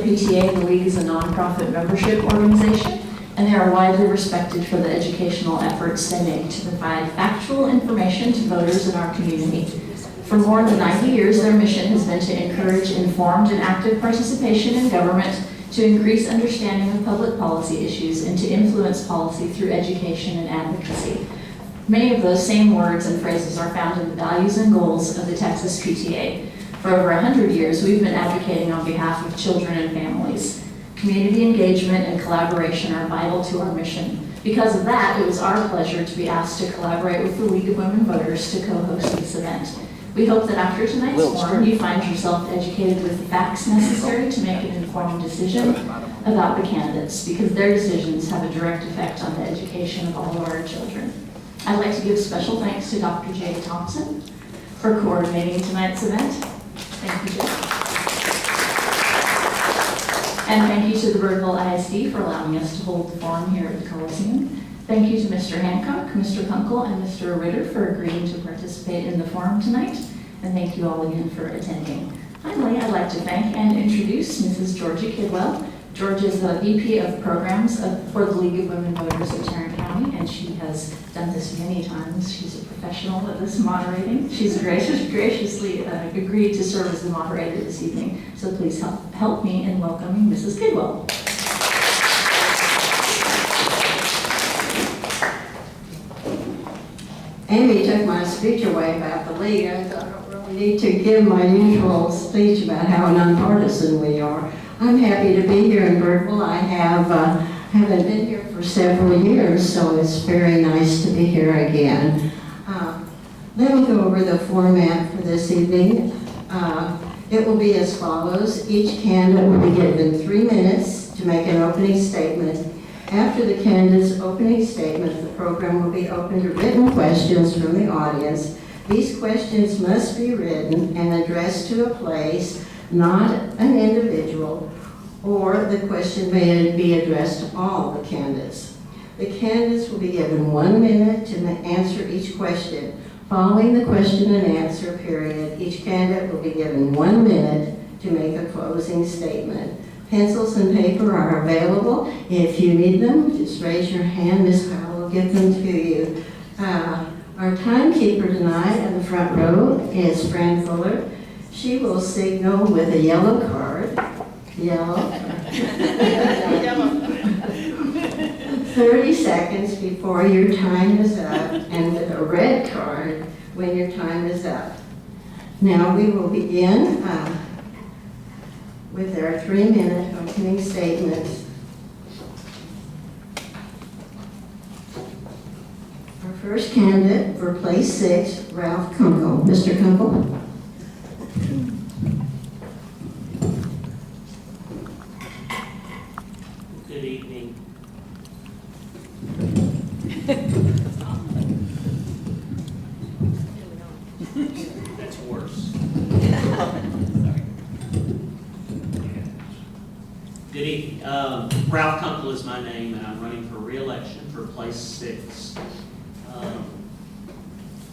PTA, the League is a nonprofit membership organization, and they are widely respected for the educational efforts they make to provide factual information to voters in our community. For more than 90 years, their mission has been to encourage informed and active participation in government, to increase understanding of public policy issues, and to influence policy through education and advocacy. Many of those same words and phrases are found in the values and goals of the Texas PTA. For over 100 years, we've been advocating on behalf of children and families. Community engagement and collaboration are vital to our mission. Because of that, it was our pleasure to be asked to collaborate with the League of Women Voters to co-host this event. We hope that after tonight's forum, you find yourself educated with the facts necessary to make an informed decision about the candidates, because their decisions have a direct effect on the education of all of our children. I'd like to give special thanks to Dr. Jay Thompson for coordinating tonight's event. Thank you, Jay. And thank you to the Birdville ISD for allowing us to hold the forum here at the Coliseum. Thank you to Mr. Hancock, Mr. Kunkel, and Mr. Ritter for agreeing to participate in the forum tonight. And thank you all again for attending. Finally, I'd like to thank and introduce Mrs. Georgia Kidwell. Georgia is the VP of Programs for the League of Women Voters of Tarrant County, and she has done this many times. She's a professional at this moderating. She's graciously agreed to serve as the moderator this evening. So please help me in welcoming Mrs. Kidwell. Amy took my speech away about the league. I thought I don't really need to give my usual speech about how nonpartisan we are. I'm happy to be here in Birdville. I haven't been here for several years, so it's very nice to be here again. Let me go over the format for this evening. It will be as follows. Each candidate will be given 3 minutes to make an opening statement. After the candidate's opening statement, the program will be open to written questions from the audience. These questions must be written and addressed to a place, not an individual, or the question may be addressed to all the candidates. The candidates will be given 1 minute to answer each question. Following the question and answer period, each candidate will be given 1 minute to make a closing statement. Pencils and paper are available. If you need them, just raise your hand. Ms. Kyle will get them to you. Our timekeeper tonight in the front row is Fran Fuller. She will signal with a yellow card. Yellow. 30 seconds before your time is up, and with a red card when your time is up. Now we will begin with our 3-minute opening statements. Our first candidate for place 6, Ralph Kunkel. Mr. Kunkel. Good evening. That's worse. Good evening. Ralph Kunkel is my name, and I'm running for re-election for place 6.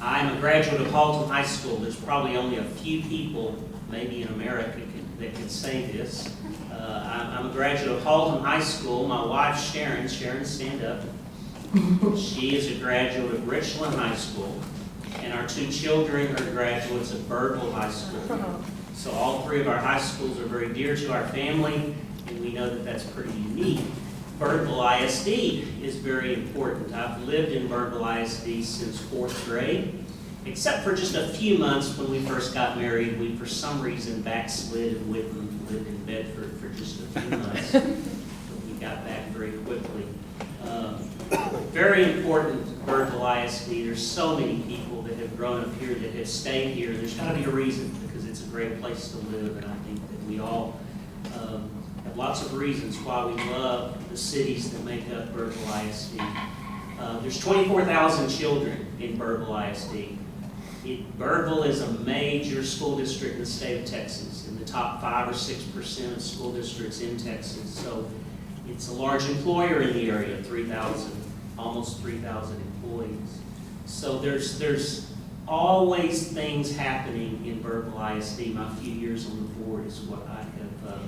I'm a graduate of Haltom High School. There's probably only a few people, maybe in America, that can say this. I'm a graduate of Haltom High School. My wife, Sharon, stand up. She is a graduate of Richland High School, and our 2 children are graduates of Birdville High School. So all 3 of our high schools are very dear to our family, and we know that that's pretty unique. Birdville ISD is very important. I've lived in Birdville ISD since 4th grade, except for just a few months when we first got married. We, for some reason, backslid and lived in Bedford for just a few months. But we got back very quickly. Very important, Birdville ISD. There's so many people that have grown up here, that have stayed here. There's got to be a reason, because it's a great place to live, and I think that we all have lots of reasons why we love the cities that make up Birdville ISD. There's 24,000 children in Birdville ISD. Birdville is a major school district in the state of Texas, in the top 5 or 6% of school districts in Texas. So it's a large employer in the area, almost 3,000 employees. So there's always things happening in Birdville ISD. My few years on the board is what I have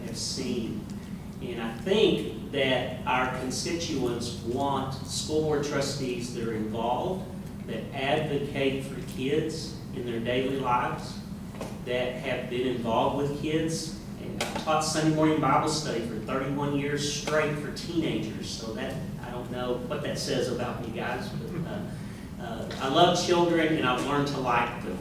have seen. And I think that our constituents want school board trustees that are involved, that advocate for kids in their daily lives, that have been involved with kids. And I've taught Sunday morning Bible study for 31 years straight for teenagers, so that, I don't know what that says about me, guys, but I love children and I've learned to like them.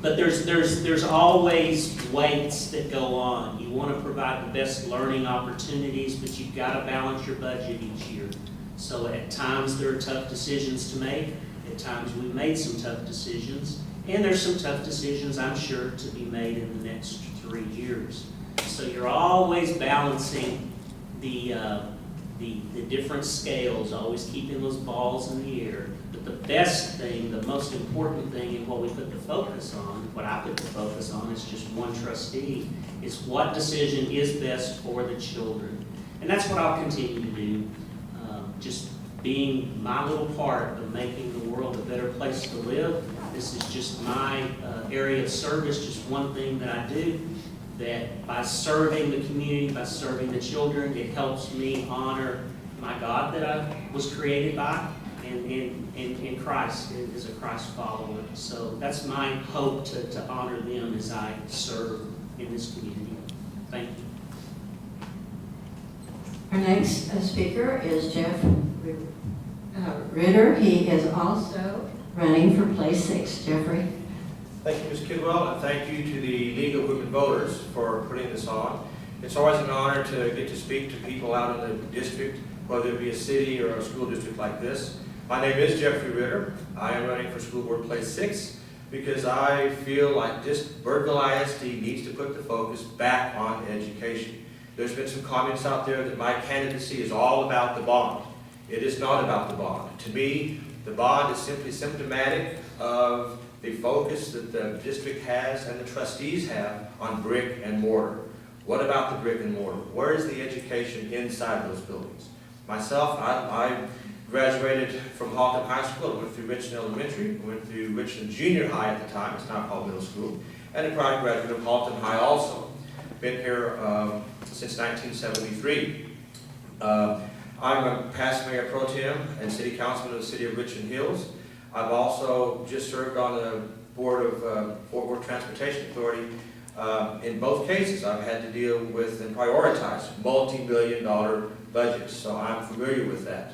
But there's always weights that go on. You want to provide the best learning opportunities, but you've got to balance your budget each year. So at times there are tough decisions to make. At times we've made some tough decisions. And there's some tough decisions, I'm sure, to be made in the next 3 years. So you're always balancing the different scales, always keeping those balls in the air. But the best thing, the most important thing, and what we put the focus on, what I put the focus on is just one trustee, is what decision is best for the children. And that's what I'll continue to do, just being my little part of making the world a better place to live. This is just my area of service, just one thing that I do, that by serving the community, by serving the children, it helps me honor my God that I was created by, and Christ, as a Christ follower. So that's my hope to honor them as I serve in this community. Thank you. Our next speaker is Jeffery Ritter. He is also running for place 6. Jeffrey. Thank you, Ms. Kidwell, and thank you to the League of Women Voters for putting this on. It's always an honor to get to speak to people out in the district, whether it be a city or a school district like this. My name is Jeffery Ritter. I am running for school board place 6 because I feel like Birdville ISD needs to put the focus back on education. There's been some comments out there that my candidacy is all about the bond. It is not about the bond. To me, the bond is simply symptomatic of the focus that the district has and the trustees have on brick and mortar. What about the brick and mortar? Where is the education inside those buildings? Myself, I graduated from Hancock High School. I went through Richland Elementary, went through Richland Junior High at the time. It's not called middle school. And a proud graduate of Halton High also. Been here since 1973. I'm a past mayor pro tem and city councilman of the city of Richland Hills. I've also just served on the board of Fort Worth Transportation Authority. In both cases, I've had to deal with and prioritize multi-million-dollar budgets, so I'm familiar with that.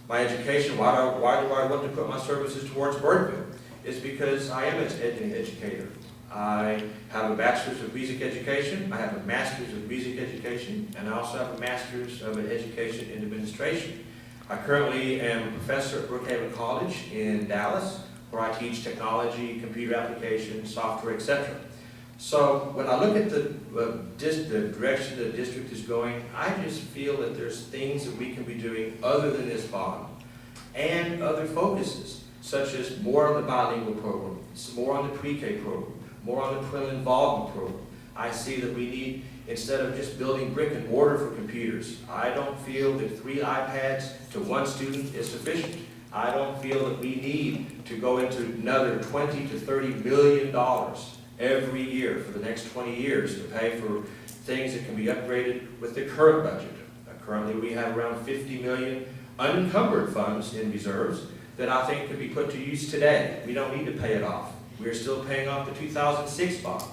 My education, why do I want to put my services towards Birdville? Is because I am an educator. I have a bachelor's of music education, I have a master's of music education, and I also have a master's of education in administration. I currently am a professor at Brookhaven College in Dallas, where I teach technology, computer applications, software, etc. So when I look at the direction the district is going, I just feel that there's things that we can be doing other than this bond, and other focuses, such as more on the bilingual program, more on the pre-K program, more on the parental involvement program. I see that we need, instead of just building brick and mortar for computers, I don't feel that 3 iPads to 1 student is sufficient. I don't feel that we need to go into another $20 to $30 million every year for the next 20 years to pay for things that can be upgraded with the current budget. Currently we have around 50 million unencumbered funds in reserves that I think could be put to use today. We don't need to pay it off. We're still paying off the 2006 bond.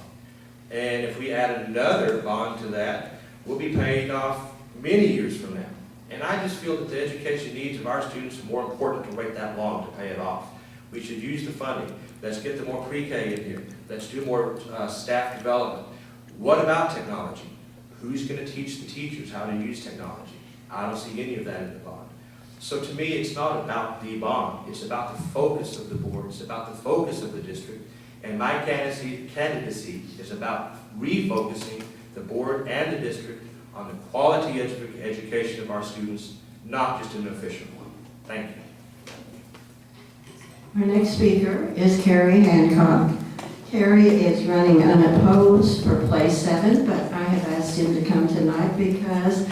And if we add another bond to that, we'll be paying off many years from now. And I just feel that the education needs of our students are more important to wait that long to pay it off. We should use the funding. Let's get the more pre-K in here. Let's do more staff development. What about technology? Who's going to teach the teachers how to use technology? I don't see any of that in the bond. So to me, it's not about the bond. It's about the focus of the board. It's about the focus of the district. And my candidacy is about refocusing the board and the district on the quality education of our students, not just an official one. Thank you. Our next speaker is Cary Hancock. Cary is running unopposed for place 7, but I have asked him to come tonight because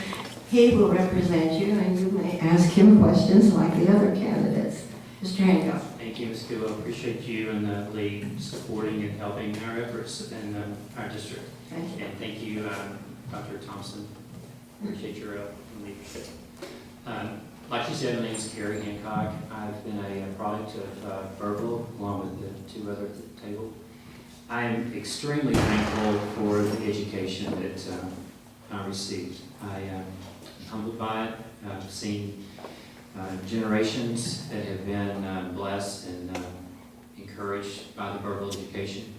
he will represent you and you may ask him questions like the other candidates. Mr. Hancock. Thank you, Ms. Kidwell. Appreciate you and the league supporting and helping our efforts in our district. Thank you. And thank you, Dr. Thompson. Appreciate your leadership. Like you said, my name is Cary Hancock. I've been a product of Birdville, along with the two others at the table. I am extremely thankful for the education that I received. I am humbled by it. I've seen generations that have been blessed and encouraged by the Birdville education.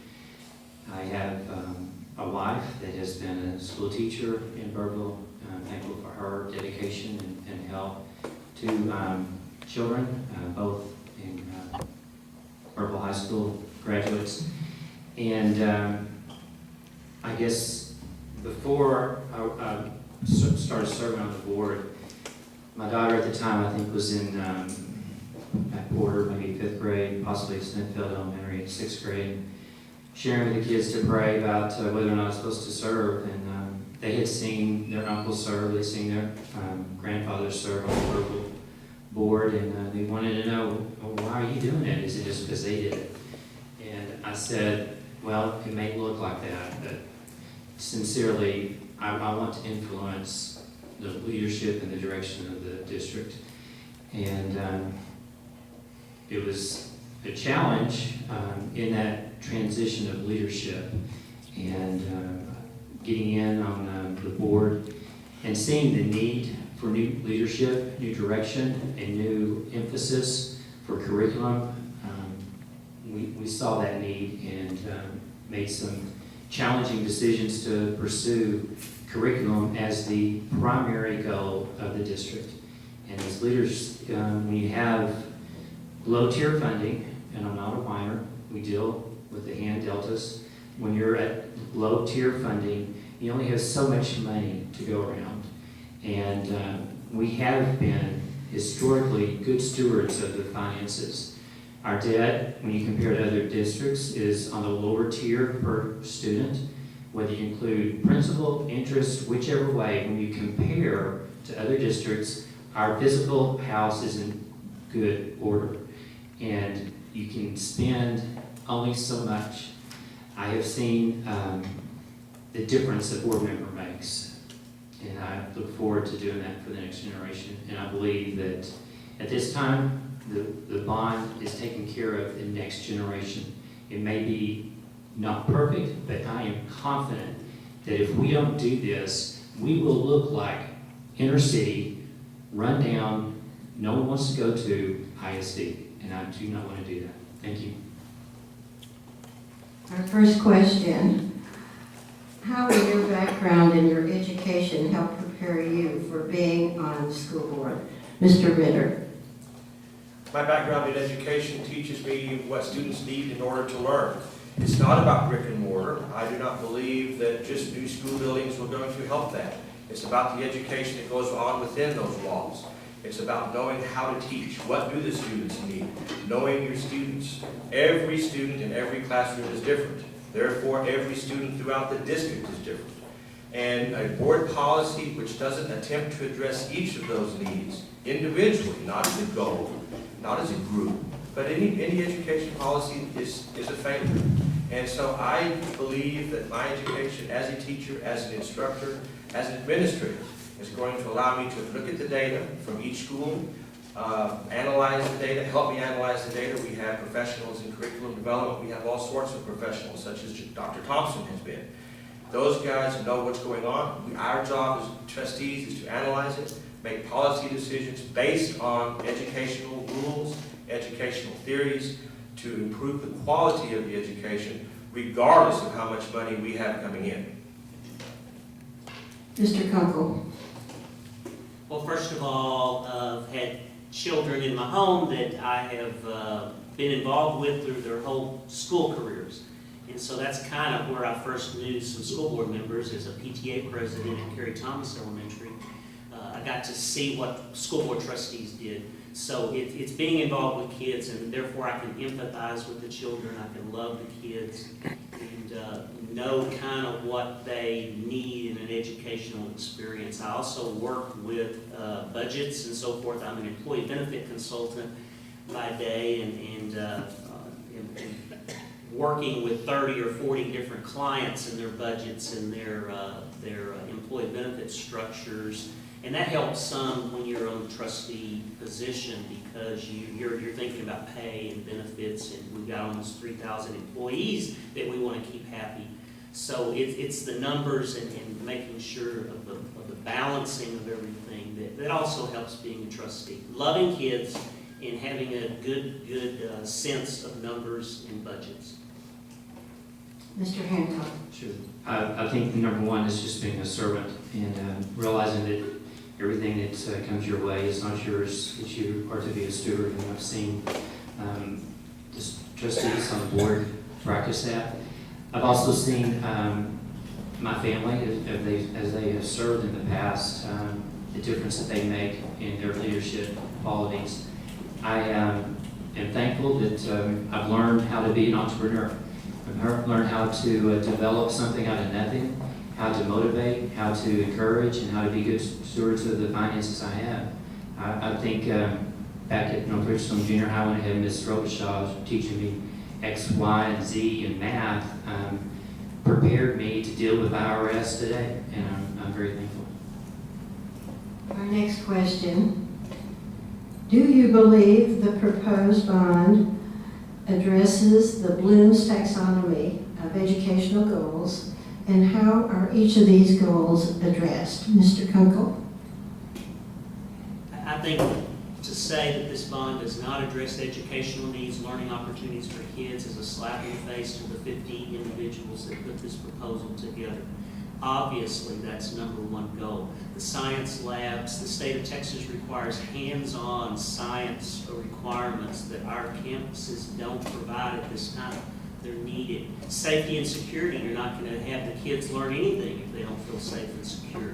I have a wife that has been a school teacher in Birdville. I'm thankful for her dedication and help to children, both in Birdville High School graduates. And I guess before I started serving on the board, my daughter at the time, I think, was in at Porter, maybe 5th grade, possibly Smithfield Elementary in 6th grade, sharing with the kids to pray about whether or not I was supposed to serve. And they had seen their uncle serve, they'd seen their grandfather serve on the Birdville board, and they wanted to know, well, why are you doing it? Is it just because they did it? And I said, well, it may look like that, but sincerely, I want to influence the leadership and the direction of the district. And it was a challenge in that transition of leadership and getting in on the board and seeing the need for new leadership, new direction, and new emphasis for curriculum. We saw that need and made some challenging decisions to pursue curriculum as the primary goal of the district. And as leaders, when you have low-tier funding, and I'm not a whiner, we deal with the hand dealt us. When you're at low-tier funding, you only have so much money to go around. And we have been historically good stewards of the finances. Our debt, when you compare to other districts, is on the lower tier per student, whether you include principal, interest, whichever way. When you compare to other districts, our physical house is in good order, and you can spend only so much. I have seen the difference a board member makes, and I look forward to doing that for the next generation. And I believe that at this time, the bond is taking care of the next generation. It may be not perfect, but I am confident that if we don't do this, we will look like inner city, run down, no one wants to go to ISD, and I do not want to do that. Thank you. Our first question, how will your background and your education help prepare you for being on the school board? Mr. Ritter. My background in education teaches me what students need in order to learn. It's not about brick and mortar. I do not believe that just new school buildings are going to help that. It's about the education that goes on within those walls. It's about knowing how to teach. What do the students need? Knowing your students. Every student in every classroom is different. Therefore, every student throughout the district is different. And a board policy which doesn't attempt to address each of those needs individually, not as a goal, not as a group, but any education policy is a failure. And so I believe that my education as a teacher, as an instructor, as an administrator, is going to allow me to look at the data from each school, analyze the data, help me analyze the data. We have professionals in curriculum development. We have all sorts of professionals, such as Dr. Thompson has been. Those guys know what's going on. Our job as trustees is to analyze it, make policy decisions based on educational rules, educational theories, to improve the quality of the education, regardless of how much money we have coming in. Mr. Kunkel. Well, first of all, I've had children in my home that I have been involved with through their whole school careers. And so that's kind of where I first knew some school board members as a PTA president at Cary Thomas Elementary. I got to see what school board trustees did. So it's being involved with kids, and therefore I can empathize with the children. I can love the kids and know kind of what they need in an educational experience. I also work with budgets and so forth. I'm an employee benefit consultant. by day and working with 30 or 40 different clients and their budgets and their employee benefit structures. And that helps some when you're on the trustee position because you're thinking about pay and benefits, and we've got almost 3,000 employees that we want to keep happy. So it's the numbers and making sure of the balancing of everything that also helps being a trustee. Loving kids and having a good sense of numbers and budgets. Mr. Hancock. Sure. I think number one is just being a servant and realizing that everything that comes your way is not yours, that you are to be a steward. And I've seen trustees on the board practice that. I've also seen my family, as they have served in the past, the difference that they make in their leadership qualities. I am thankful that I've learned how to be an entrepreneur. I've learned how to develop something out of nothing, how to motivate, how to encourage, and how to be good stewards of the finances I have. I think back at North Richland Junior High when I had Ms. Robichaud teaching me X, Y, and Z in math, prepared me to deal with IRS today, and I'm very thankful. Our next question. Do you believe the proposed bond addresses the Bloom's taxonomy of educational goals, and how are each of these goals addressed? Mr. Kunkel? I think to say that this bond does not address educational needs, learning opportunities for kids is a slap in the face to the 50 individuals that put this proposal together. Obviously, that's number one goal. The science labs, the state of Texas requires hands-on science requirements that our campuses don't provide at this time. They're needed. Safety and security, you're not going to have the kids learn anything if they don't feel safe and secure.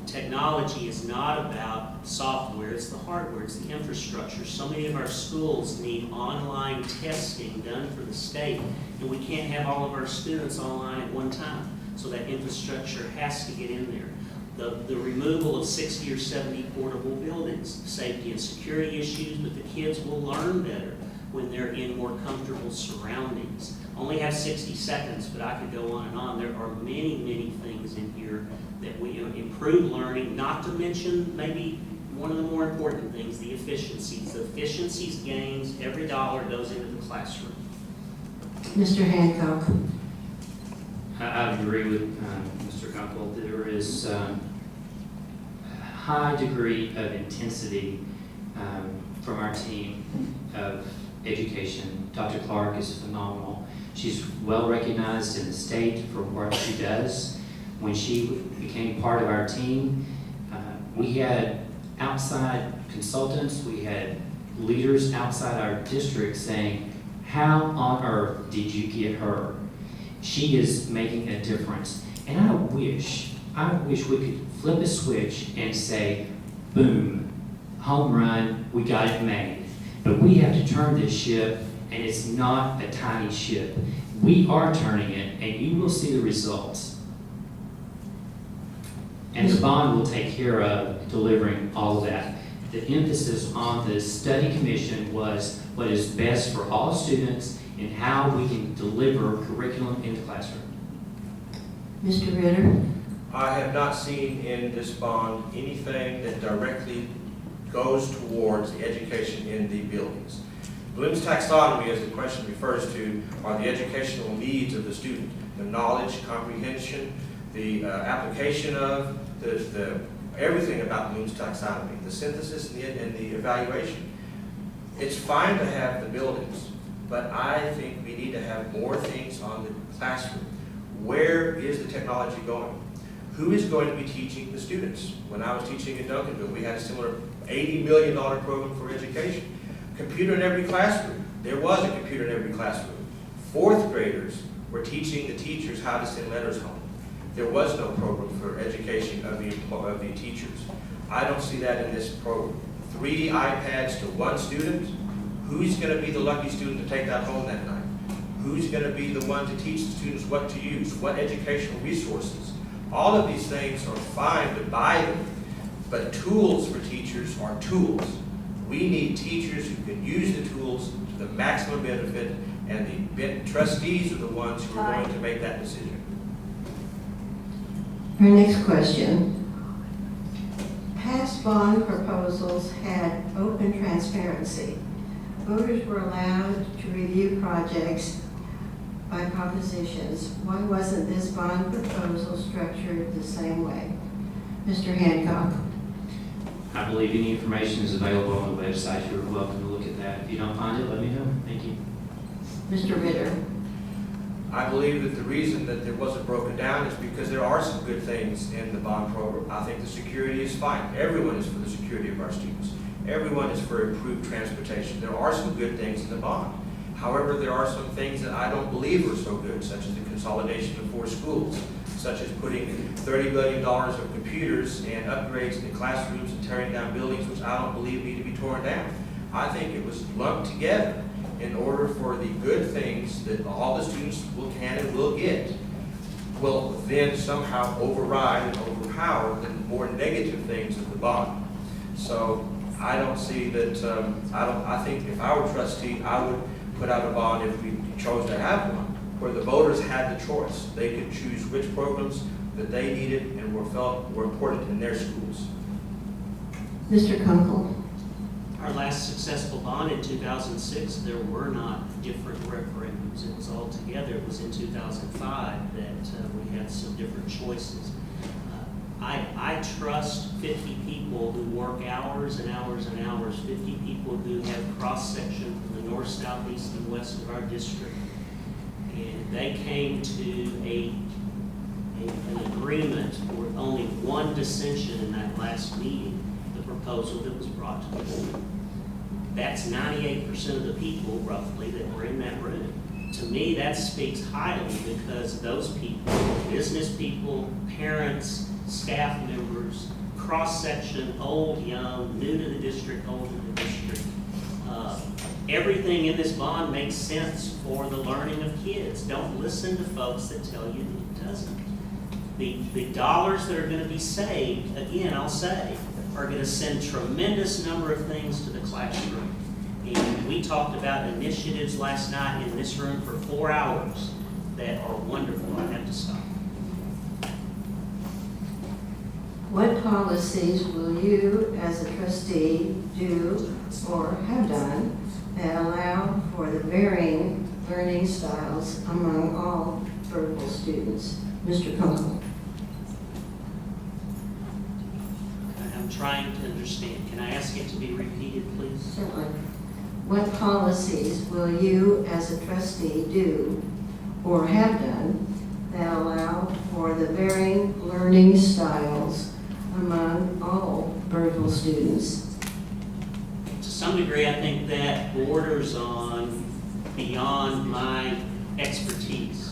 Technology is not about software, it's the hardware, it's the infrastructure. So many of our schools need online testing done for the state, and we can't have all of our students online at one time. So that infrastructure has to get in there. The removal of 60 or 70 portable buildings, safety and security issues, but the kids will learn better when they're in more comfortable surroundings. Only have 60 seconds, but I could go on and on. There are many, many things in here that we improve learning, not to mention maybe one of the more important things, the efficiencies. The efficiencies gains, every dollar goes into the classroom. Mr. Hancock? I agree with Mr. Kunkel. There is a high degree of intensity from our team of education. Dr. Clark is phenomenal. She's well recognized in the state for what she does. When she became part of our team, we had outside consultants, we had leaders outside our district saying, how on earth did you get her? She is making a difference. And I wish we could flip a switch and say, boom, home run, we got it made. But we have to turn this ship, and it's not a tiny ship. We are turning it, and you will see the results. And the bond will take care of delivering all of that. The emphasis on the study commission was what is best for all students and how we can deliver curriculum in the classroom. Mr. Ritter? I have not seen in this bond anything that directly goes towards the education in the buildings. Bloom's taxonomy, as the question refers to, are the educational needs of the student, the knowledge, comprehension, the application of, the everything about Bloom's taxonomy, the synthesis and the evaluation. It's fine to have the buildings, but I think we need to have more things on the classroom. Where is the technology going? Who is going to be teaching the students? When I was teaching in Duncanville, we had a similar $80 million program for education. Computer in every classroom. There was a computer in every classroom. Fourth graders were teaching the teachers how to send letters home. There was no program for education of the teachers. I don't see that in this program. 3 iPads to 1 student. Who's going to be the lucky student to take that home that night? Who's going to be the one to teach the students what to use? What educational resources? All of these things are fine to buy them, but tools for teachers are tools. We need teachers who can use the tools to the maximum benefit, and the trustees are the ones who are going to make that decision. Our next question. Past bond proposals had open transparency. Voters were allowed to review projects by propositions. Why wasn't this bond proposal structured the same way? Mr. Hancock. I believe any information is available on the website. You're welcome to look at that. If you don't find it, let me know. Thank you. Mr. Ritter. I believe that the reason that it wasn't broken down is because there are some good things in the bond program. I think the security is fine. Everyone is for the security of our students. Everyone is for improved transportation. There are some good things in the bond. However, there are some things that I don't believe are so good, such as the consolidation of 4 schools, such as putting $30 billion of computers and upgrades in the classrooms and tearing down buildings, which I don't believe need to be torn down. I think it was lumped together in order for the good things that all the students can and will get, will then somehow override and overpower the more negative things of the bond. So I don't see that, I think if I were trustee, I would put out a bond if we chose to have one, where the voters had the choice. They could choose which programs that they needed and felt were important in their schools. Mr. Kunkel. Our last successful bond in 2006, there were not different referendums. It was all together. It was in 2005 that we had some different choices. I trust 50 people who work hours and hours and hours, 50 people who have cross-section from the north, south, east, and west of our district. And they came to an agreement with only one dissension in that last meeting, the proposal that was brought to the board. That's 98% of the people, roughly, that were in that room. To me, that speaks highly because those people, business people, parents, staff members, cross-section, old, young, new to the district, old to the district. Everything in this bond makes sense for the learning of kids. Don't listen to folks that tell you that it doesn't. The dollars that are going to be saved, again, I'll say, are going to send tremendous number of things to the classroom. And we talked about initiatives last night in this room for 4 hours that are wonderful. I have to stop. What policies will you, as a trustee, do or have done that allow for the varying learning styles among all Birdville students? Mr. Kunkel. I'm trying to understand. Can I ask it to be repeated, please? Certainly. What policies will you, as a trustee, do or have done that allow for the varying learning styles among all Birdville students? To some degree, I think that borders on beyond my expertise.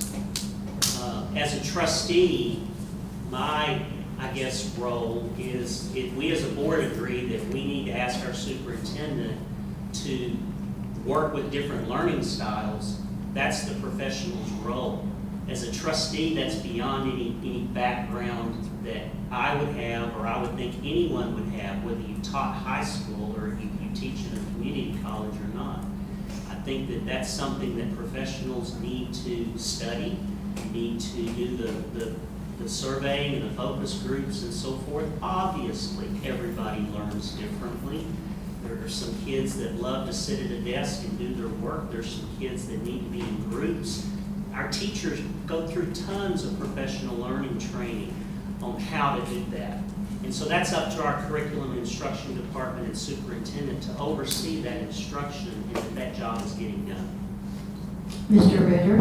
As a trustee, my, I guess, role is if we as a board agree that we need to ask our superintendent to work with different learning styles, that's the professional's role. As a trustee, that's beyond any background that I would have or I would think anyone would have, whether you taught high school or you teach in a community college or not. I think that that's something that professionals need to study, need to do the surveying and the focus groups and so forth. Obviously, everybody learns differently. There are some kids that love to sit at a desk and do their work. There's some kids that need to be in groups. Our teachers go through tons of professional learning training on how to do that. And so that's up to our curriculum and instruction department and superintendent to oversee that instruction and that job is getting done. Mr. Ritter.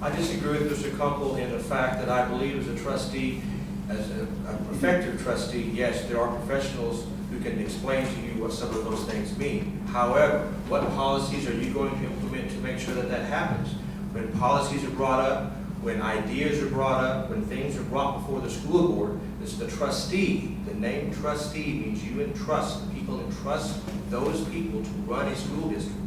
I disagree with Mr. Kunkel in the fact that I believe as a trustee, as an effective trustee, yes, there are professionals who can explain to you what some of those things mean. However, what policies are you going to implement to make sure that that happens? When policies are brought up, when ideas are brought up, when things are brought before the school board, it's the trustee. The name trustee means you entrust, the people entrust those people to run a school district.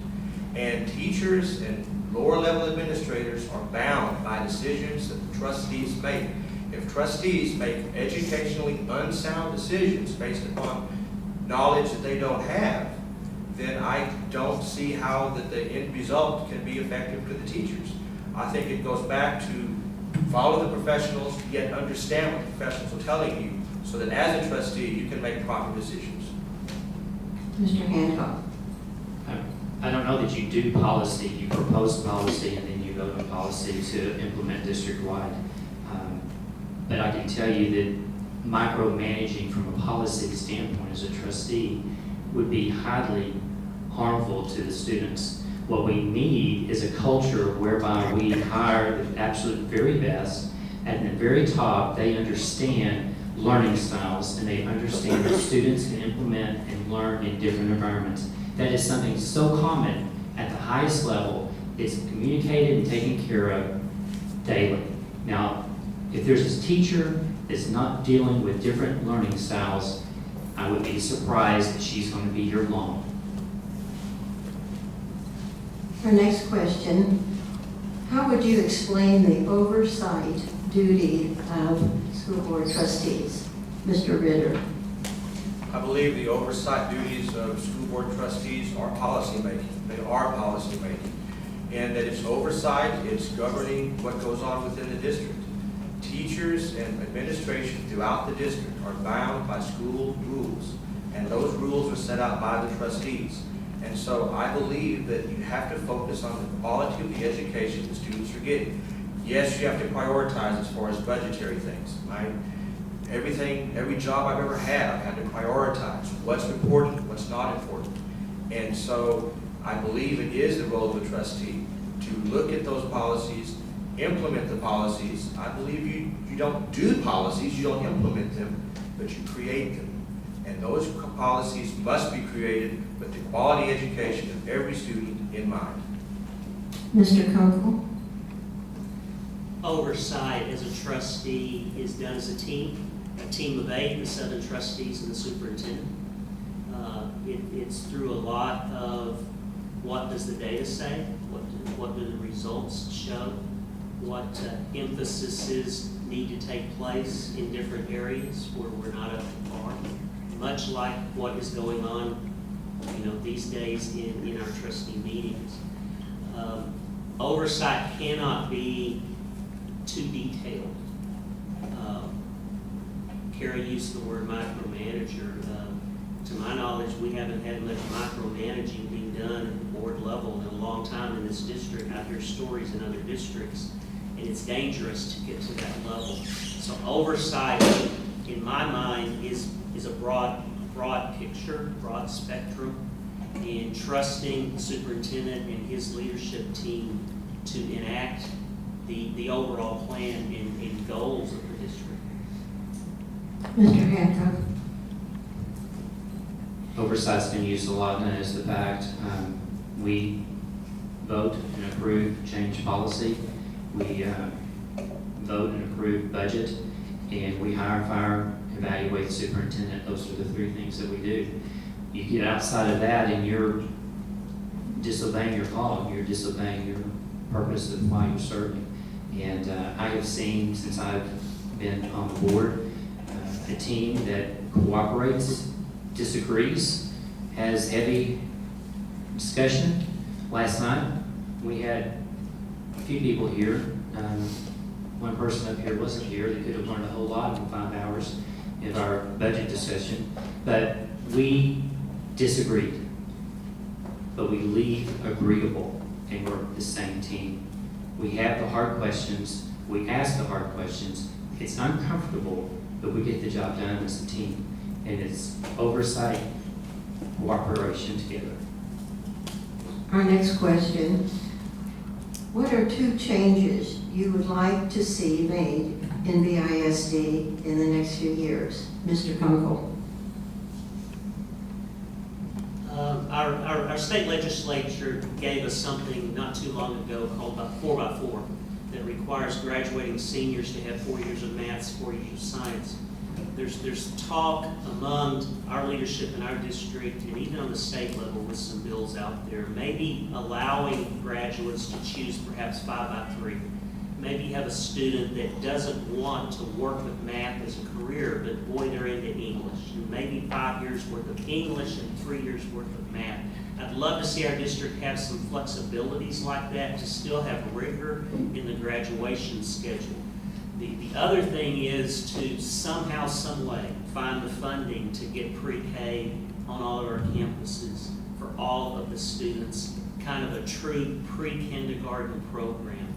And teachers and lower level administrators are bound by decisions that the trustees make. If trustees make educationally unsound decisions based upon knowledge that they don't have, then I don't see how that the end result can be effective for the teachers. I think it goes back to follow the professionals, yet understand what the professionals are telling you, so that as a trustee, you can make proper decisions. Mr. Hancock. I don't know that you do policy, you propose policy and then you vote on policy to implement district-wide. But I can tell you that micromanaging from a policy standpoint as a trustee would be highly harmful to the students. What we need is a culture whereby we hire the absolute very best. At the very top, they understand learning styles and they understand that students can implement and learn in different environments. That is something so common at the highest level. It's communicated and taken care of daily. Now, if there's a teacher that's not dealing with different learning styles, I would be surprised that she's going to be here long. Our next question, how would you explain the oversight duty of school board trustees? Mr. Ritter. I believe the oversight duties of school board trustees are policy making. They are policy making. And that it's oversight, it's governing what goes on within the district. Teachers and administration throughout the district are bound by school rules, and those rules are set out by the trustees. And so I believe that you have to focus on the quality of the education the students are getting. Yes, you have to prioritize as far as budgetary things. Every job I've ever had, I've had to prioritize what's important, what's not important. And so I believe it is the role of the trustee to look at those policies, implement the policies. I believe you don't do policies, you don't implement them, but you create them. And those policies must be created with the quality education of every student in mind. Mr. Kunkel. Oversight as a trustee is done as a team of 8, the 7 trustees and the superintendent. It's through a lot of what does the data say, what do the results show, what emphases need to take place in different areas where we're not up to par, much like what is going on, these days in our trustee meetings. Oversight cannot be too detailed. Cary used the word micromanager. To my knowledge, we haven't had much micromanaging being done at the board level in a long time in this district. I hear stories in other districts, and it's dangerous to get to that level. So oversight, in my mind, is a broad picture, broad spectrum, and trusting the superintendent and his leadership team to enact the overall plan and goals of the district. Mr. Hancock. Oversight's been used a lot, and as the fact we vote and approve change policy, we vote and approve budget, and we hire, fire, evaluate superintendent. Those are the 3 things that we do. You get outside of that and you're disobeying your law, you're disobeying your purpose of why you're serving. And I have seen, since I've been on the board, a team that cooperates, disagrees, has heavy discussion. Last night, we had a few people here. One person up here wasn't here. They could have learned a whole lot in 5 hours of our budget discussion. But we disagreed. But we leave agreeable, and we're the same team. We have the hard questions. We ask the hard questions. It's uncomfortable, but we get the job done as a team. And it's oversight, cooperation together. Our next question, what are 2 changes you would like to see made in BISD in the next few years? Mr. Kunkel. Our state legislature gave us something not too long ago called 4x4 that requires graduating seniors to have 4 years of maths, 4 years of science. There's talk among our leadership in our district and even on the state level with some bills out there, maybe allowing graduates to choose perhaps 5x3, maybe you have a student that doesn't want to work with math as a career, but boy, they're into English. And maybe 5 years worth of English and 3 years worth of math. I'd love to see our district have some flexibilities like that to still have rigor in the graduation schedule. The other thing is to somehow, some way, find the funding to get pre-K on all of our campuses for all of the students, kind of a true pre-kindergarten program.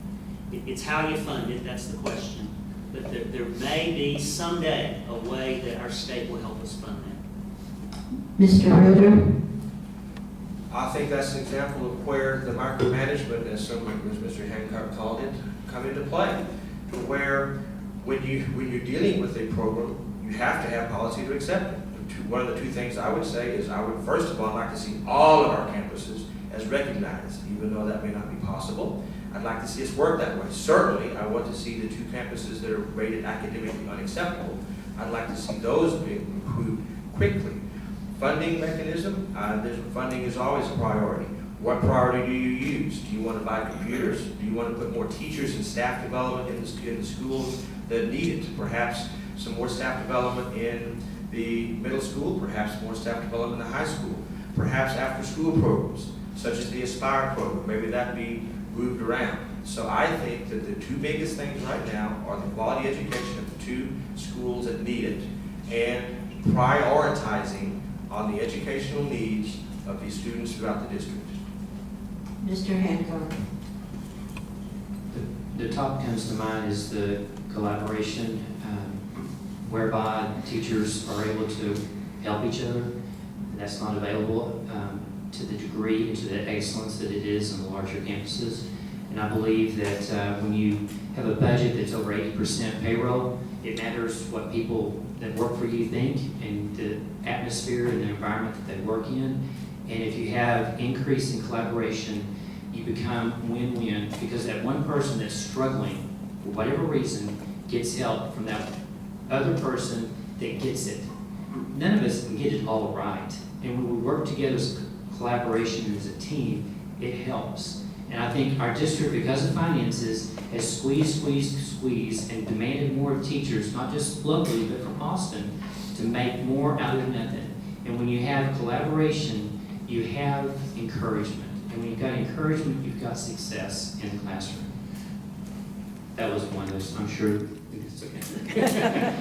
It's how you fund it, that's the question. But there may be someday a way that our state will help us fund that. Mr. Ritter? I think that's an example of where the micromanagement, as Mr. Hancock called it, come into play. Where when you're dealing with a program, you have to have policy to accept it. One of the two things I would say is I would first of all like to see all of our campuses as recognized, even though that may not be possible. I'd like to see us work that way. Certainly, I want to see the 2 campuses that are rated academically unacceptable. I'd like to see those being improved quickly. Funding mechanism, funding is always a priority. What priority do you use? Do you want to buy computers? Do you want to put more teachers and staff development in the schools that need it? Perhaps some more staff development in the middle school, perhaps more staff development in the high school, perhaps after school programs, such as the Aspire program, maybe that be moved around. So I think that the 2 biggest things right now are the quality education of the 2 schools that need it and prioritizing on the educational needs of these students throughout the district. Mr. Hancock? The top comes to mind is the collaboration whereby teachers are able to help each other. That's not available to the degree and to the excellence that it is in the larger campuses. And I believe that when you have a budget that's over 80% payroll, it matters what people that work for you think and the atmosphere and the environment that they work in. And if you have increase in collaboration, you become win-win because that one person that's struggling, for whatever reason, gets help from that other person that gets it. None of us can get it all right. And when we work together as a collaboration and as a team, it helps. And I think our district, because of finances, has squeezed, and demanded more of teachers, not just locally, but from Austin, to make more out of nothing. And when you have collaboration, you have encouragement. And when you've got encouragement, you've got success in the classroom. That was one of those, I'm sure it's okay.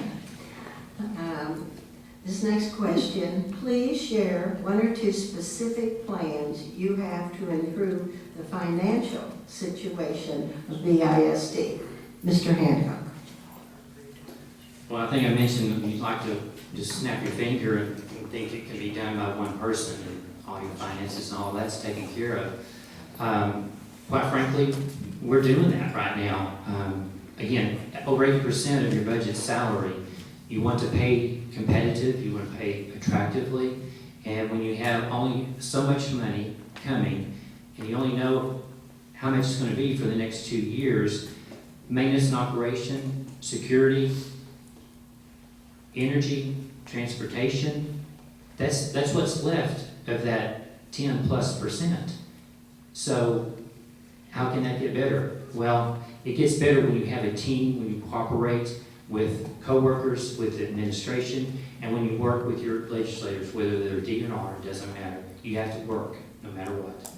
This next question, please share 1 or 2 specific plans you have to improve the financial situation of the ISD. Mr. Hancock. Well, I think I mentioned you'd like to just snap your finger and think it can be done by one person and all your finances and all that's taken care of. Quite frankly, we're doing that right now. Again, over 80% of your budget's salary. You want to pay competitive, you want to pay attractively, and when you have only so much money coming, and you only know how much it's going to be for the next 2 years, maintenance and operation, security, energy, transportation, that's what's left of that 10+%. So how can that get better? Well, it gets better when you have a team, when you cooperate with coworkers, with administration, and when you work with your legislators, whether they're DNR, it doesn't matter. You have to work no matter what.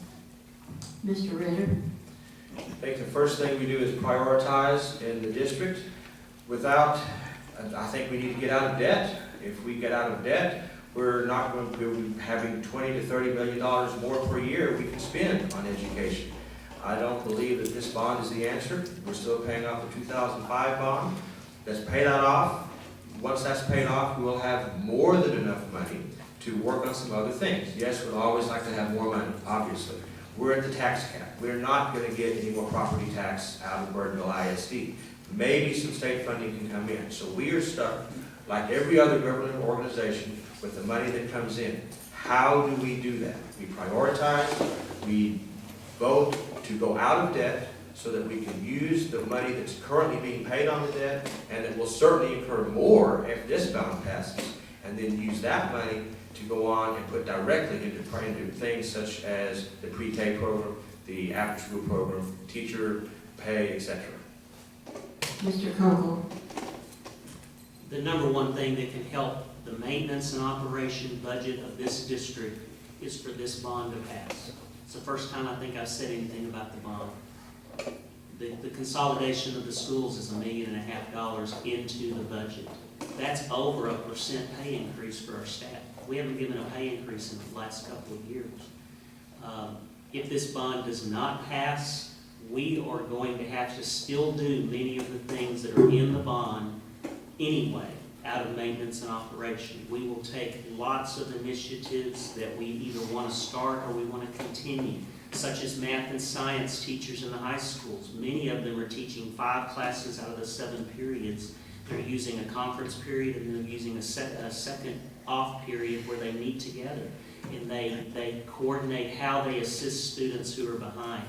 Mr. Ritter. I think the first thing we do is prioritize in the district. I think we need to get out of debt. If we get out of debt, we're not going to be having $20 to $30 million more per year we can spend on education. I don't believe that this bond is the answer. We're still paying off the 2005 bond. Let's pay that off. Once that's paid off, we will have more than enough money to work on some other things. Yes, we'd always like to have more money, obviously. We're at the tax cap. We're not going to get any more property tax out of Birdville ISD. Maybe some state funding can come in. So we are stuck, like every other government organization, with the money that comes in. How do we do that? We prioritize, we vote to go out of debt so that we can use the money that's currently being paid on the debt, and it will certainly incur more if this bond passes, and then use that money to go on and put directly into things such as the pre-K program, the after-school program, teacher pay, etc. Mr. Kunkel. The number one thing that can help the maintenance and operation budget of this district is for this bond to pass. It's the first time I think I've said anything about the bond. The consolidation of the schools is $1.5 million into the budget. That's over a % pay increase for our staff. We haven't given a pay increase in the last couple of years. If this bond does not pass, we are going to have to still do many of the things that are in the bond anyway, out of maintenance and operation. We will take lots of initiatives that we either want to start or we want to continue, such as math and science teachers in the high schools. Many of them are teaching 5 classes out of the 7 periods. They're using a conference period and they're using a second off period where they meet together. And they coordinate how they assist students who are behind.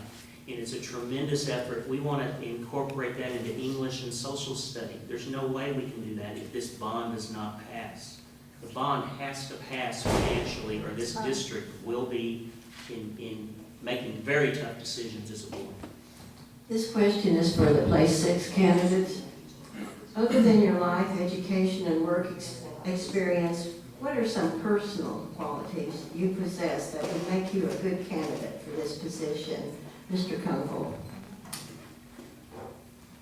And it's a tremendous effort. We want to incorporate that into English and social study. There's no way we can do that if this bond does not pass. The bond has to pass financially or this district will be in making very tough decisions as a board. This question is for the place 6 candidates. Other than your life, education, and work experience, what are some personal qualities you possess that would make you a good candidate for this position? Mr. Kunkel.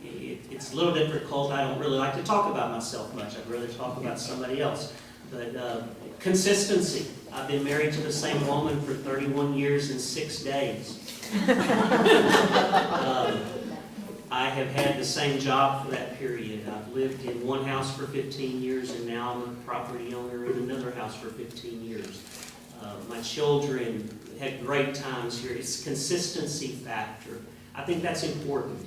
It's a little difficult. I don't really like to talk about myself much. I'd rather talk about somebody else. But consistency. I've been married to the same woman for 31 years and 6 days. I have had the same job for that period. I've lived in one house for 15 years and now I'm a property owner in another house for 15 years. My children had great times here. It's consistency factor. I think that's important.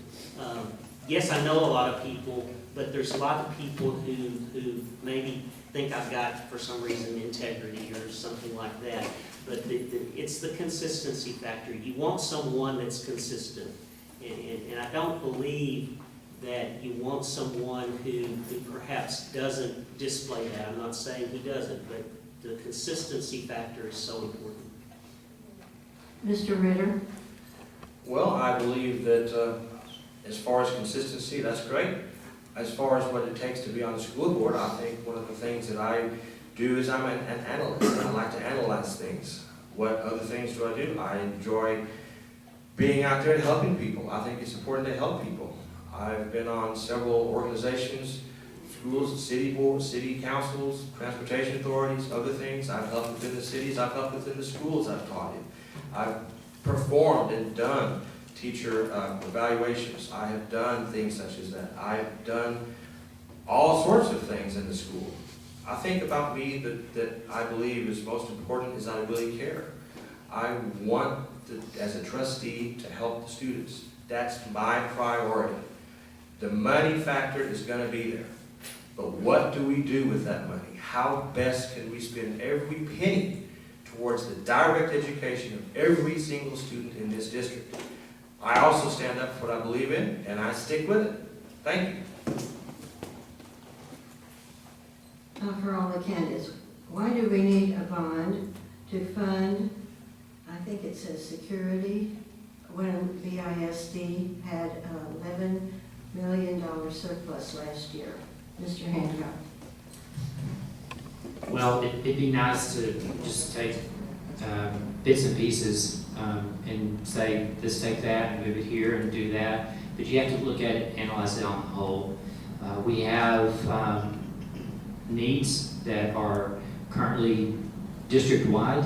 Yes, I know a lot of people, but there's a lot of people who maybe think I've got, for some reason, integrity or something like that. But it's the consistency factor. You want someone that's consistent. And I don't believe that you want someone who perhaps doesn't display that. I'm not saying he doesn't, but the consistency factor is so important. Mr. Ritter. Well, I believe that as far as consistency, that's great. As far as what it takes to be on the school board, I think one of the things that I do is I'm an analyst. I like to analyze things. What other things do I do? I enjoy being out there and helping people. I think it's important to help people. I've been on several organizations, schools, city boards, city councils, transportation authorities, other things. I've helped within the cities, I've helped within the schools I've taught in. I've performed and done teacher evaluations. I have done things such as that. I've done all sorts of things in the school. I think about me that I believe is most important is I really care. I want, as a trustee, to help the students. That's my priority. The money factor is going to be there. But what do we do with that money? How best can we spend every penny towards the direct education of every single student in this district? I also stand up for what I believe in, and I stick with it. Thank you. For all the candidates, why do we need a bond to fund, I think it says security, when the ISD had $11 million surplus last year? Mr. Hancock. Well, it'd be nice to just take bits and pieces and say, let's take that and move it here and do that. But you have to look at it, analyze it on the whole. We have needs that are currently district-wide,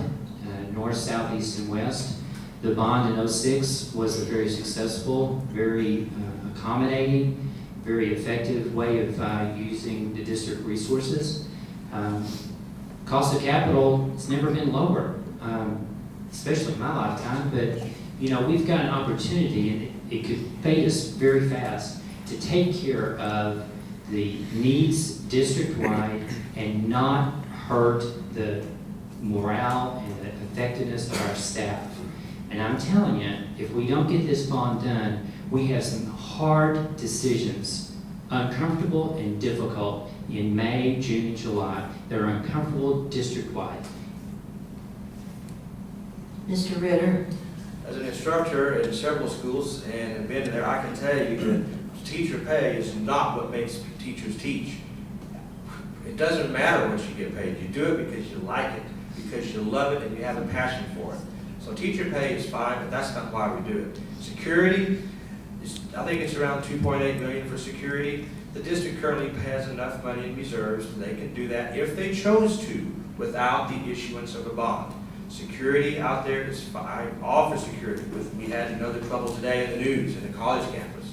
north, south, east, and west. The bond in '06 was a very successful, very accommodating, very effective way of using the district resources. Cost of capital has never been lower, especially in my lifetime, but you know, we've got an opportunity, and it could fade us very fast, to take care of the needs district-wide and not hurt the morale and the effectiveness of our staff. And I'm telling you, if we don't get this bond done, we have some hard decisions, uncomfortable and difficult, in May, June, and July, that are uncomfortable district-wide. Mr. Ritter. As an instructor in several schools and have been there, I can tell you that teacher pay is not what makes teachers teach. It doesn't matter what you get paid. You do it because you like it, because you love it, and you have a passion for it. So teacher pay is fine, but that's not why we do it. Security, I think it's around $2.8 million for security. The district currently has enough money in reserves so they can do that if they chose to without the issuance of a bond. Security out there is fine, all for security. We had another trouble today in the news in the college campus.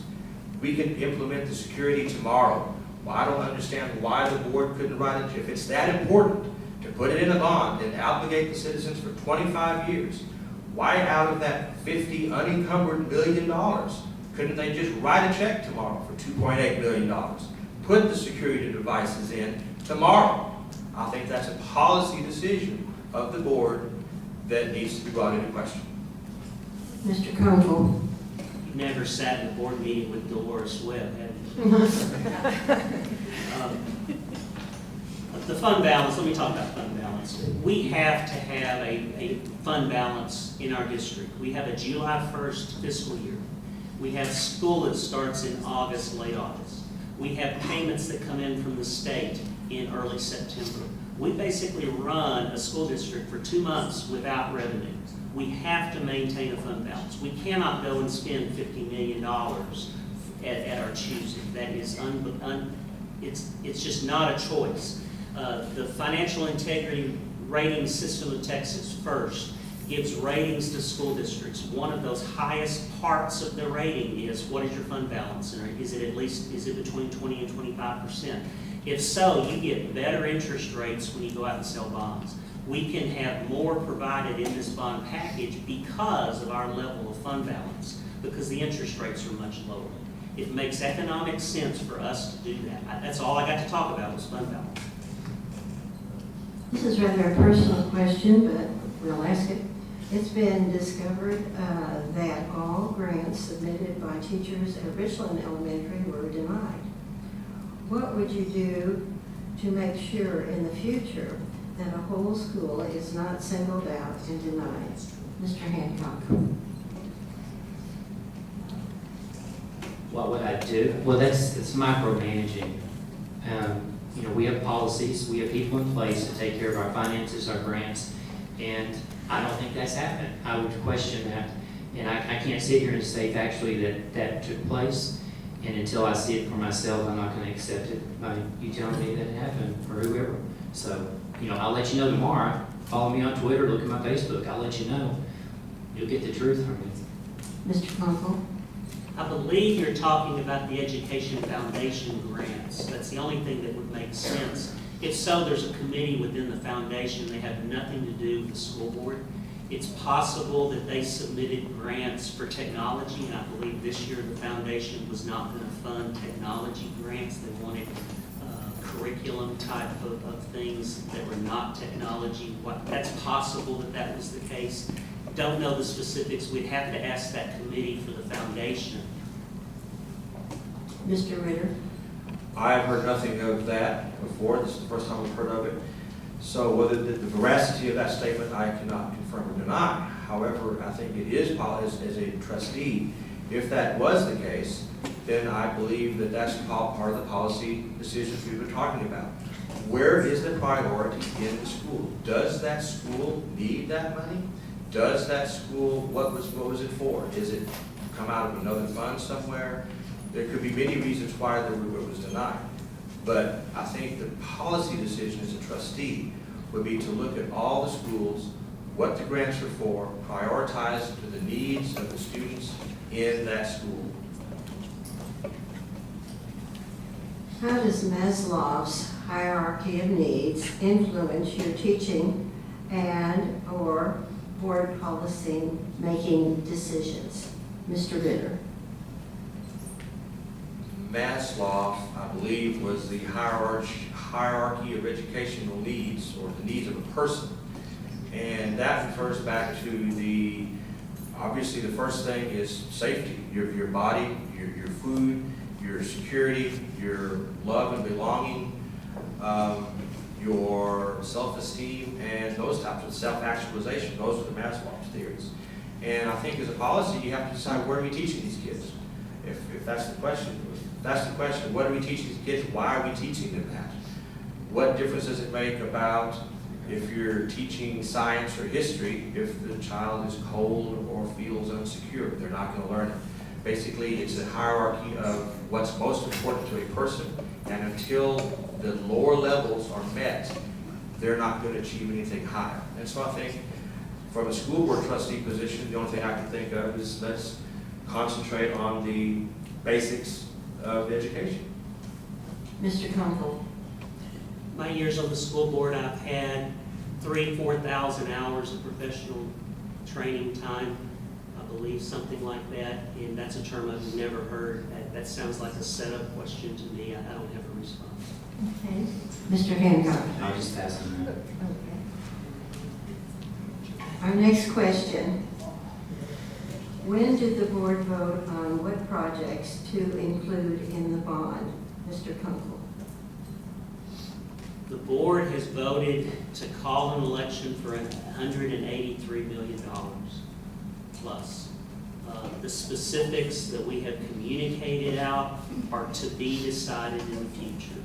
We can implement the security tomorrow. Well, I don't understand why the board couldn't write it. If it's that important to put it in a bond and obligate the citizens for 25 years, why out of that 50 unencumbered $1 billion, couldn't they just write a check tomorrow for $2.8 million? Put the security devices in tomorrow. I think that's a policy decision of the board that needs to be brought into question. Mr. Kunkel. You've never sat in a board meeting with Dolores Webb, have you? The fund balance, let me talk about fund balance. We have to have a fund balance in our district. We have a July 1st fiscal year. We have school that starts in August, late August. We have payments that come in from the state in early September. We basically run a school district for 2 months without revenue. We have to maintain a fund balance. We cannot go and spend $50 million at our choosing. That is, it's just not a choice. The Financial Integrity Rating System of Texas, FIRST, gives ratings to school districts. One of those highest parts of the rating is, what is your fund balance? And is it between 20 and 25%? If so, you get better interest rates when you go out and sell bonds. We can have more provided in this bond package because of our level of fund balance, because the interest rates are much lower. It makes economic sense for us to do that. That's all I got to talk about was fund balance. This is rather a personal question, but we'll ask it. It's been discovered that all grants submitted by teachers at Richland Elementary were denied. What would you do to make sure in the future that a whole school is not singled out and denied? Mr. Hancock. What would I do? Well, it's micromanaging. We have policies, we have people in place to take care of our finances, our grants, and I don't think that's happened. I would question that, and I can't sit here and say factually that took place, and until I see it for myself, I'm not going to accept it by you telling me that it happened, or whoever. So, I'll let you know tomorrow. Follow me on Twitter, look at my Facebook, I'll let you know. You'll get the truth from me. Mr. Kunkel. I believe you're talking about the Education Foundation grants. That's the only thing that would make sense. If so, there's a committee within the foundation. They have nothing to do with the school board. It's possible that they submitted grants for technology, and I believe this year the foundation was not going to fund technology grants. They wanted curriculum type of things that were not technology. That's possible that was the case. Don't know the specifics. We'd have to ask that committee for the foundation. Mr. Ritter. I've heard nothing of that before. This is the first time I've heard of it. So whether the veracity of that statement, I cannot confirm or deny. However, I think it is as a trustee, if that was the case, then I believe that that's part of the policy decisions we've been talking about. Where is the priority in the school? Does that school need that money? Does that school, what was it for? Is it come out of another fund somewhere? There could be many reasons why it was denied. But I think the policy decision as a trustee would be to look at all the schools, what the grants are for, prioritize to the needs of the students in that school. How does Maslow's hierarchy of needs influence your teaching and/or board policy making decisions? Mr. Ritter. Maslow, I believe, was the hierarchy of educational needs, or the needs of a person. And that refers back to obviously the first thing is safety, your body, your food, your security, your love and belonging, your self-esteem, and those types of self-actualization. Those are the Maslow's theories. And I think as a policy, you have to decide where are we teaching these kids. If that's the question, what are we teaching these kids? Why are we teaching them that? What difference does it make about if you're teaching science or history if the child is cold or feels insecure? They're not going to learn it. Basically, it's a hierarchy of what's most important to a person, and until the lower levels are met, they're not going to achieve anything higher. And so I think from a school board trustee position, the only thing I can think of is let's concentrate on the basics of education. Mr. Kunkel. My years on the school board, I've had 3,000 to 4,000 hours of professional training time, I believe, something like that, and that's a term I've never heard. That sounds like a setup question to me. I don't have a response. Okay. Mr. Hancock. I'll just pass on that. Okay. Our next question. When did the board vote on what projects to include in the bond? Mr. Kunkel. The board has voted to call an election for $183 million plus. The specifics that we have communicated out are to be decided in the future.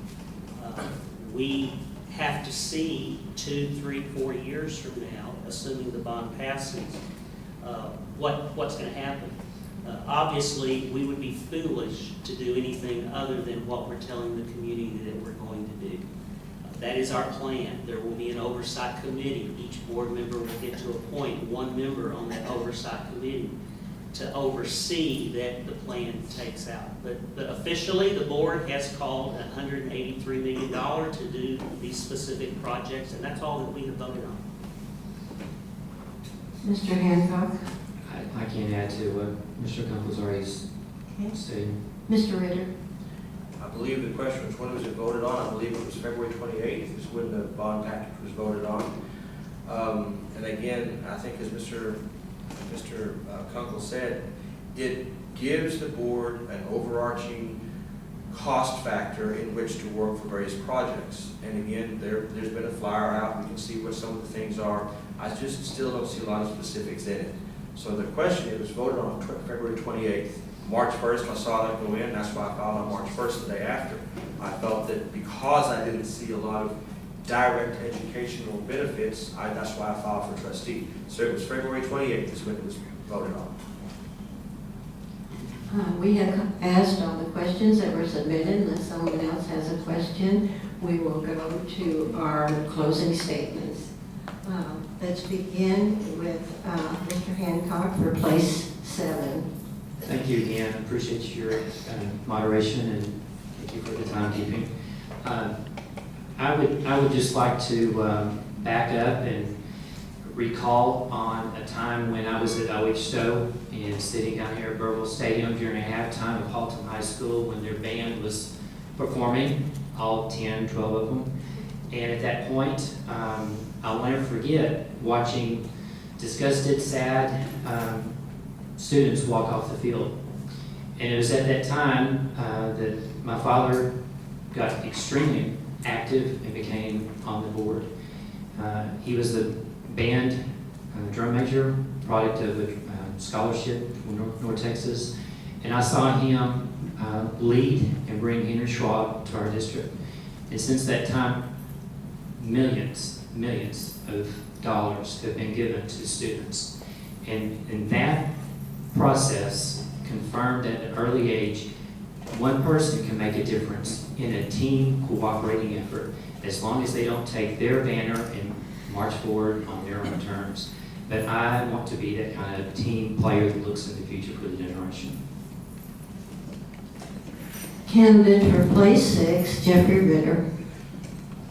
We have to see 2, 3, 4 years from now, assuming the bond passes, what's going to happen. Obviously, we would be foolish to do anything other than what we're telling the community that we're going to do. That is our plan. There will be an oversight committee. Each board member will get to appoint one member on that oversight committee to oversee that the plan takes out. But officially, the board has called $183 million to do these specific projects, and that's all that we have voted on. Mr. Hancock. I can't add to what Mr. Kunkel's already stated. Mr. Ritter. I believe the question was when was it voted on? I believe it was February 28th is when the bond package was voted on. And again, I think as Mr. Kunkel said, it gives the board an overarching cost factor in which to work for various projects. And again, there's been a flyer out. We can see what some of the things are. I just still don't see a lot of specifics in it. So the question, it was voted on February 28th. March 1st, I saw that go in. That's why I filed on March 1st, the day after. I felt that because I didn't see a lot of direct educational benefits, that's why I filed for trustee. So it was February 28th is when it was voted on. We have asked all the questions that were submitted. Unless someone else has a question, we will go to our closing statements. Let's begin with Mr. Hancock for place 7. Thank you again. I appreciate your moderation, and thank you for the timekeeping. I would just like to back up and recall on a time when I was at OH Stowe and sitting down here at Birdville Stadium during a halftime of Haltom High School when their band was performing, all 10, 12 of them. And at that point, I'll never forget watching disgusted, sad students walk off the field. And it was at that time that my father got extremely active and became on the board. He was the band drum major, product of a scholarship from North Texas. And I saw him lead and bring Henry Schwab to our district. And since that time, millions of dollars have been given to students. And that process confirmed at an early age, one person can make a difference in a team cooperating effort as long as they don't take their banner and march forward on their own terms. But I want to be that kind of team player that looks in the future for the generation. Candidate for place 6, Jeffery Ritter.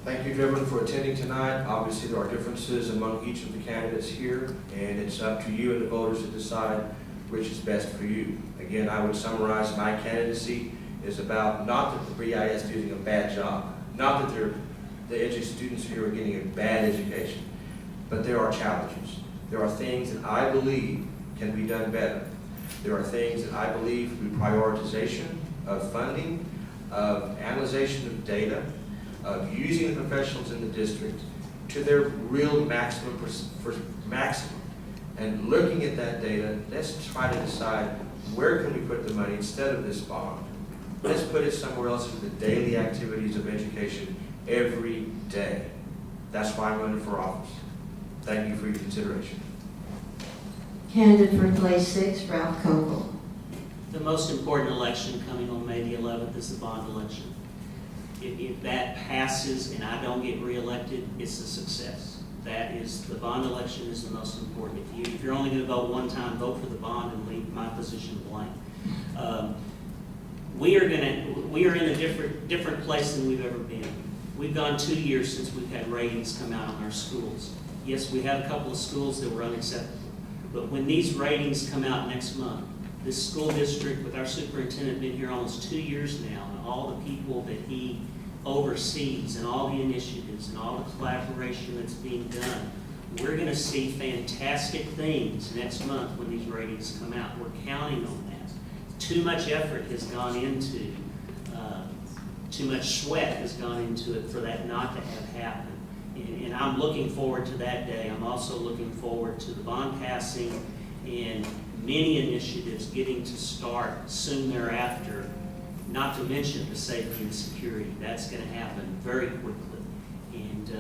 Thank you, gentlemen, for attending tonight. Obviously, there are differences among each of the candidates here, and it's up to you and the voters to decide which is best for you. Again, I would summarize my candidacy is about not that the BIS is doing a bad job, not that the students here are getting a bad education, but there are challenges. There are things that I believe can be done better. There are things that I believe through prioritization of funding, of analyzation of data, of using the professionals in the district to their real maximum, and looking at that data, let's try to decide where can we put the money instead of this bond? Let's put it somewhere else in the daily activities of education every day. That's why I'm running for office. Thank you for your consideration. Candidate for place 6, Ralph Kunkel. The most important election coming on May the 11th is the bond election. If that passes and I don't get reelected, it's a success. That is, the bond election is the most important. If you're only going to vote one time, vote for the bond and leave my position blank. We are in a different place than we've ever been. We've gone 2 years since we've had ratings come out on our schools. Yes, we had a couple of schools that were unacceptable, but when these ratings come out next month, this school district with our superintendent been here almost 2 years now, and all the people that he oversees and all the initiatives and all the collaboration that's being done, we're going to see fantastic things next month when these ratings come out. We're counting on that. Too much effort has gone into, too much sweat has gone into it for that not to have happened. And I'm looking forward to that day. I'm also looking forward to the bond passing and many initiatives getting to start soon thereafter, not to mention the safety and security. That's going to happen very quickly. And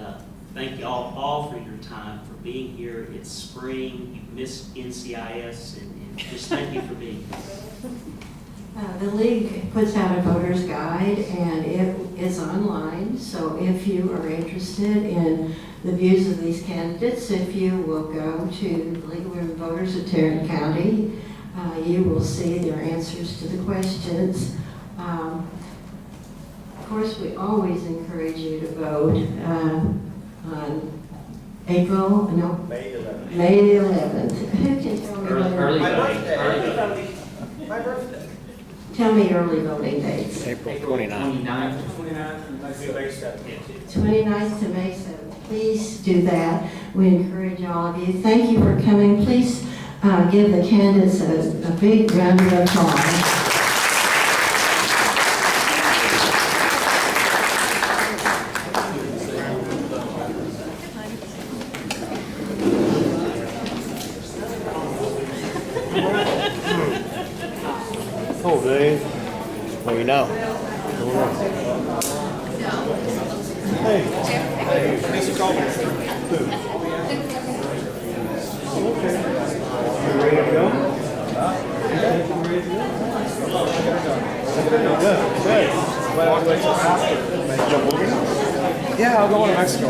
thank you all for your time, for being here. It's spring. You've missed NCIS, and just thank you for being here. The league puts out a voter's guide, and it is online, so if you are interested in the views of these candidates, if you will go to the League of Women Voters of Tarrant County, you will see their answers to the questions. Of course, we always encourage you to vote on May the 11th. May the 11th. Who can tell me Early My voting. birthday. Early voting. My birthday. Tell me early voting dates. April 29th. 29th to May 7th. Please do that. We encourage all of you. Thank you for coming. Please give the candidates a big round of applause. Oh, Dave. Well, you know. Hey. Thanks for calling. Okay. You ready to go? Good. Good. Well, I'll wait till after. Yeah, I'll go to Mexico.